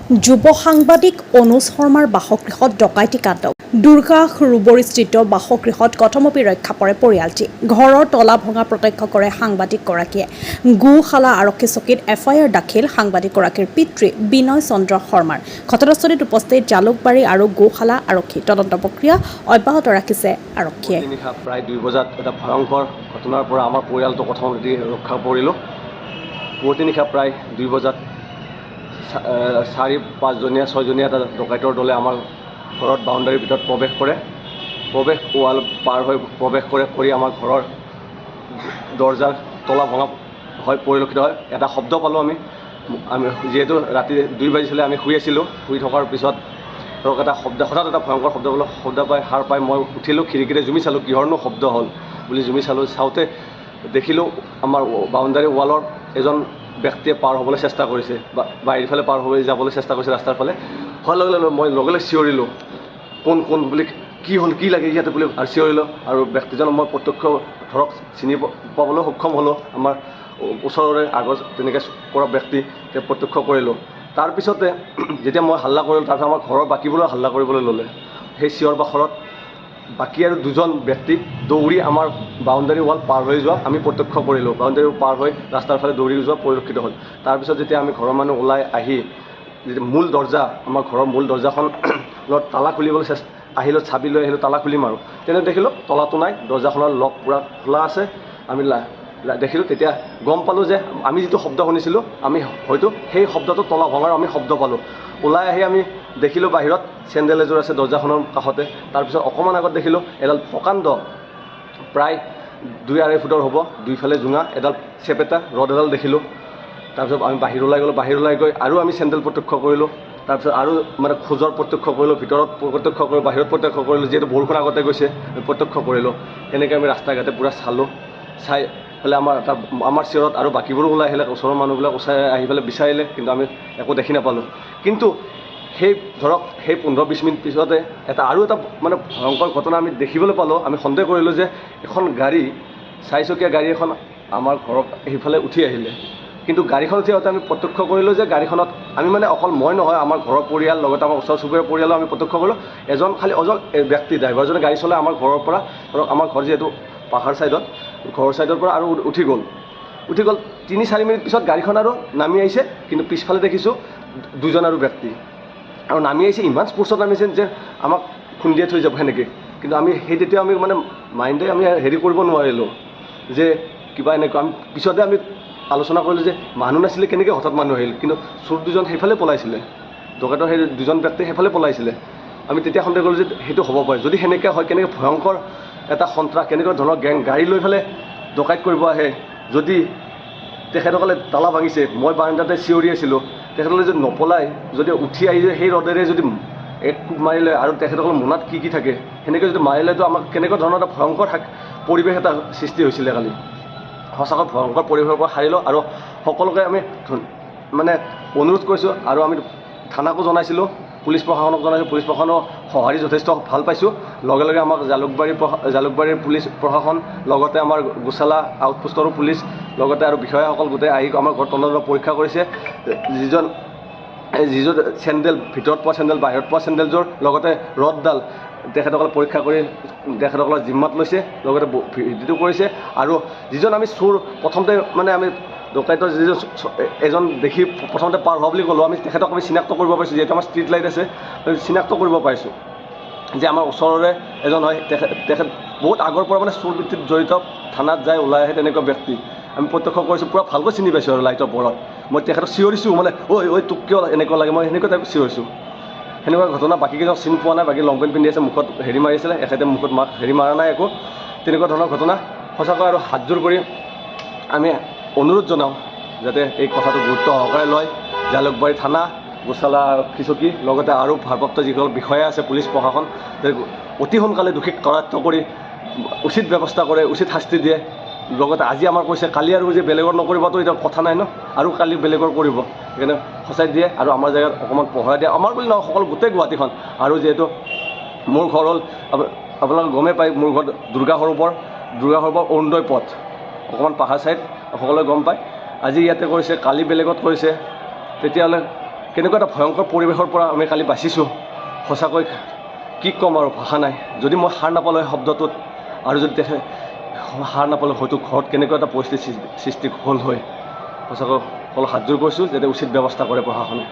যুৱ সাংবাদিক অনুজ শৰ্মাৰ বাসগৃহত ডকাইতি কাণ্ড দুৰ্গা ৰুবৰীস্থিত বাসগৃহত কথমপি ৰক্ষা পৰে পৰিয়ালটি ঘৰৰ তলা ভঙা প্ৰত্যক্ষ কৰে সাংবাদিকগৰাকীয়ে গোশালা আৰক্ষী চকীত এফআইআৰ দাখিল সাংবাদিকগৰাকীৰ পিতৃ বিনয় চন্দ্ৰ শৰ্মাৰ ঘটনাস্থলীত উপস্থিত জালুকবাৰী আৰু গোশালা আৰক্ষী তদন্ত প্ৰক্ৰিয়া অব্যাহত ৰাখিছে আৰক্ষীয়ে প্ৰায় 2 বজাত এটা ভয়ংকৰ ঘটনাৰ পৰা আমাৰ পৰিয়ালটো কথমপি ৰক্ষা পৰিলোঁ পুৱতি নিশা প্ৰায় 2 বজাত 4-5জনীয়া 6জনীয়া এটা ডকাইতৰ দলে আমাৰ ঘৰত বাউণ্ডাৰীৰ ভিতৰত প্ৰৱেশ ৱাল পাৰ হৈ প্ৰৱেশ কৰি আমাৰ ঘৰৰ দৰ্জাৰ তলা ভঙা হয় পৰিলক্ষিত হয়। এটা শব্দ পালোঁ আমি যিহেতু ৰাতি 2 বাজিছিলে আমি শুই আছিলোঁ শুই থকাৰ পিছত ধৰক এটা শব্দ হঠাৎ এটা ভয়ংকৰ শব্দ পালোঁ শব্দ পাই সাৰ পাই মই উঠিলোঁ খিৰিকীৰে জুমি চালোঁ কিহৰনো শব্দ হ'ল বুলি জুমি চাওঁতে দেখিলোঁ আমাৰ বাউণ্ডাৰী ৱালৰ এজন ব্যক্তিয়ে পাৰ হ'বলৈ চেষ্টা কৰিছে বা বাহিৰফালে পাৰ হৈ যাবলৈ চেষ্টা কৰিছে ৰাস্তাৰ ফালে হোৱাৰ লগে লগে মই লগে লগে চিঞৰিলোঁ কোন বুলি কি হ'ল কি লাগে ইয়াতে বুলি আৰু চিঞৰিলোঁ আৰু ব্যক্তিজনক মই প্ৰত্যক্ষ ধৰক চিনি পাবলৈ সক্ষম হ'লোঁ আমাৰ ওচৰৰে আগৰ তেনেকৈ কৰা ব্যক্তি প্ৰত্যক্ষ কৰিলোঁ তাৰপিছতে যেতিয়া মই হাল্লা কৰিলোঁ তাৰপিছত আমাৰ ঘৰৰ বাকীবোৰেও হাল্লা কৰিবলৈ ল'লে সেই চিঞৰ বাখৰত বাকী আৰু 2জন ব্যক্তি দৌৰি আমাৰ বাউণ্ডাৰী ৱাল পাৰ হৈ যোৱা আমি প্ৰত্যক্ষ কৰিলোঁ বাউণ্ডাৰী পাৰ হৈ ৰাস্তাৰ ফালে দৌৰি যোৱা পৰিলক্ষিত হ'ল তাৰপিছত যেতিয়া আমি ঘৰৰ মানুহ ওলাই আহি যেতিয়া মূল দৰ্জা আমাৰ ঘৰৰ মূল দৰ্জাখন তালা খুলিবলৈ আহিলোঁ চাবি লৈ আহিলোঁ তালা খুলিম আৰু তেনে দেখিলোঁ তলাটো নাই দৰ্জাখনৰ লক পূৰা খোলা আছে আমি দেখিলোঁ তেতিয়া গম পালোঁ যে আমি যিটো শব্দ শুনিছিলোঁ আমি হয়তো সেই শব্দটো তলা ভঙাৰ আমি শব্দ পালোঁ ওলাই আহি আমি দেখিলোঁ বাহিৰত চেণ্ডেল এযোৰ আছে দৰ্জাখনৰ কাষতে তাৰপিছত অকণমান আগত দেখিলোঁ এডাল প্ৰকাণ্ড প্ৰায় 2-2.5 ফুটৰ হ'ব দুইফালে জোঙা এডাল চেপেটা ৰড এডাল দেখিলোঁ তাৰপিছত আমি বাহিৰ ওলাই গ'লোঁ বাহিৰ ওলাই গৈ আৰু আমি চেণ্ডেল প্ৰত্যক্ষ কৰিলোঁ তাৰপিছত আৰু মানে খোজৰ প্ৰত্যক্ষ কৰিলোঁ ভিতৰত প্ৰত্যক্ষ কৰিলোঁ বাহিৰত প্ৰত্যক্ষ কৰিলোঁ যিহেতু বৰষুণ আগতে গৈছে প্ৰত্যক্ষ কৰিলোঁ এনেকৈ আমি ৰাস্তা ঘাটে পূৰা চাই পেলাই আমাৰ চিঞৰত আৰু বাকীবোৰো ওলাই আহিলে ওচৰৰ মানুহবিলাক ওচৰ আহি পেলাই বিচাৰিলে কিন্তু আমি একো দেখি নাপালোঁ কিন্তু সেই ধৰক সেই 15-20 মিনিট পিছতে আৰু এটা মানে ভয়ংকৰ ঘটনা আমি দেখিবলৈ পালোঁ আমি সন্দেহ কৰিলোঁ যে এখন গাড়ী 4চকীয়া গাড়ী এখন আমাৰ ঘৰত সেইফালে উঠি আহিলে কিন্তু গাড়ীখন উঠি আহোঁতে আমি প্ৰত্যক্ষ কৰিলোঁ যে গাড়ীখনত আমি মানে অকল মই নহয় আমাৰ ঘৰৰ পৰিয়াল লগতে আমাৰ ওচৰ চুবুৰীয়া পৰিয়ালো আমি প্ৰত্যক্ষ কৰিলোঁ এজন ব্যক্তি ড্ৰাইভাৰজনে গাড়ী চলাই আমাৰ ঘৰৰ পৰা ধৰক আমাৰ ঘৰ যিহেতু পাহাৰ ছাইডত ঘৰৰ ছাইডৰ পৰা আৰু উঠি গ'ল 3-4 মিনিট পিছত গাড়ীখন আৰু নামি আহিছে কিন্তু পিছফালে দেখিছোঁ 2জন আৰু ব্যক্তি আৰু নামি আহিছে ইমান স্পৰ্টছত নামিছে যে আমাক খুন্দিয়াই থৈ যাব সেনেকৈ কিন্তু আমি তেতিয়া আমি মানে মাইণ্ডে আমি হেৰি কৰিব নোৱাৰিলোঁ যে কিবা এনেকুৱা আমি পিছতে আমি আলোচনা কৰিলোঁ যে মানুহ নাছিলে কেনেকৈ হঠাৎ মানুহ আহিল কিন্তু চোৰ 2জন সেইফালে পলাইছিলে ডকাইতৰ সেই 2জন ব্যক্তি সেইফালে পলাইছিলে আমি তেতিয়া সন্দেহ কৰিলোঁ যে সেইটো হ'ব পাৰে যদি সেনেকৈ হয় কেনেকৈ ভয়ংকৰ এটা সন্ত্ৰাস কেনেকুৱা ধৰণৰ গেং গাড়ী লৈ পেলাই ডকাইত কৰিব আহে যদি তেখেতসকলে তালা ভাঙিছে মই বাৰাণ্ডাতে চিঞৰি আছিলোঁ তেখেতসকলে যদি নপলাই যদি উঠি আহি সেই ৰডেৰে যদি এক কোব মাৰিলে আৰু তেখেতসকলৰ মনত কি থাকে সেনেকৈ যদি মাৰিলেতো আমাক কেনেকুৱা ধৰণৰ এটা ভয়ংকৰ পৰিৱেশ এটা সৃষ্টি হৈছিলে কালি সঁচাকৈ ভয়ংকৰ পৰিৱেশৰ পৰা সাৰিলোঁ আৰু সকলোকে আমি মানে অনুৰোধ কৰিছোঁ আৰু আমি থানাকো জনাইছিলোঁ পুলিচ প্ৰশাসনক জনাইছোঁ পুলিচ প্ৰশাসনৰ সঁহাৰি যথেষ্ট ভাল পাইছোঁ লগে লগে আমাক জালুকবাৰীৰ পুলিচ প্ৰশাসন লগতে আমাৰ গোশালা আউটপোষ্টৰো পুলিচ লগতে আৰু বিষয়াসকল গোটেই আহি আমাৰ ঘৰত তদন্ত পৰীক্ষা কৰিছে যিযোৰ চেণ্ডেল ভিতৰত পোৱা চেণ্ডেল বাহিৰত পোৱা চেণ্ডেলযোৰ লগতে ৰডডাল তেখেতসকলে পৰীক্ষা কৰি তেখেতসকলৰ জিম্মাত লৈছে লগতে ভিডিঅ'টো কৰিছে আৰু যিজন আমি চোৰ প্ৰথমতে মানে আমি ডকাইতৰ যিজন এজন দেখি প্ৰথমতে পাৰ হোৱা বুলি ক'লোঁ আমি তেখেতক আমি চিনাক্ত কৰিব পাৰিছোঁ যিহেতু আমাৰ ষ্ট্ৰীট লাইট আছে চিনাক্ত কৰিব পাৰিছোঁ যে আমাৰ ওচৰৰে এজন হয় তেখেত বহুত আগৰ পৰা মানে চোৰ বৃত্তিত জড়িত থানাত যায় ওলাই আহে তেনেকুৱা ব্যক্তি আমি প্ৰত্যক্ষ কৰিছোঁ পূৰা ভালকৈ চিনি পাইছোঁ আৰু লাইটৰ পৰত মই তেখেতক চিঞৰিছোঁ মানে ঐ তোক কিয় এনেকুৱা লাগে মই সেনেকুৱা টাইপ চিঞৰিছোঁ সেনেকুৱা ঘটনা বাকীকেইজনক চিনি পোৱা নাই বাকী লং পেণ্ট পিন্ধি আছে মুখত হেৰি মাৰিছিলে এখেতে মুখত হেৰি মাৰা নাই একো তেনেকুৱা ধৰণৰ ঘটনা সঁচাকৈ আৰু হাতযোৰ কৰি আমি অনুৰোধ জনাওঁ যাতে এই কথাটো গুৰুত্ব সহকাৰে লয় জালুকবাৰী থানা গোশালা আৰক্ষী চকী লগতে আৰু ভাৰপ্ৰাপ্ত যিসকল বিষয়া আছে পুলিচ প্ৰশাসন অতি সোনকালে দোষীক কৰায়ত্ব কৰি উচিত ব্যৱস্থা কৰে উচিত শাস্তি দিয়ে লগতে আজি আমাৰ কৈছে কালি আৰু যে বেলেগৰ নকৰিবতো এতিয়া কথা নাই ন আৰু কালি বেলেগৰ কৰিব সেইকাৰণে সঁচাই দিয়ে আৰু আমাৰ জেগাত অকণমান পহৰা দিয়ে আমাৰ বুলি নহয় সকলো গোটেই গুৱাহাটীখন আৰু যিহেতু মোৰ ঘৰ হ'ল আপোনালোকে গমেই পায় মোৰ ঘৰ দুৰ্গা সৰোবৰ অৰুণোদয় পথ অকণমান পাহাৰ ছাইড সকলোৱে গম পায় আজি ইয়াতে কৰিছে কালি বেলেগত কৰিছে তেতিয়াহ'লে কেনেকুৱা এটা ভয়ংকৰ পৰিৱেশৰ পৰা আমি কালি বাচিছোঁ, সঁচাকৈ কি ক'ম আৰু ভাষা নাই। যদি মই সাৰ নাপালোঁ শব্দটোত আৰু যদি সাৰ নাপালোঁ হয়তো ঘৰত কেনেকুৱা এটা পৰিস্থিতি সৃষ্টি হ'ল হয়। সঁচাকৈ অলপ হাতযোৰ কৰিছোঁ যাতে উচিত ব্যৱস্থা কৰে প্ৰশাসনে।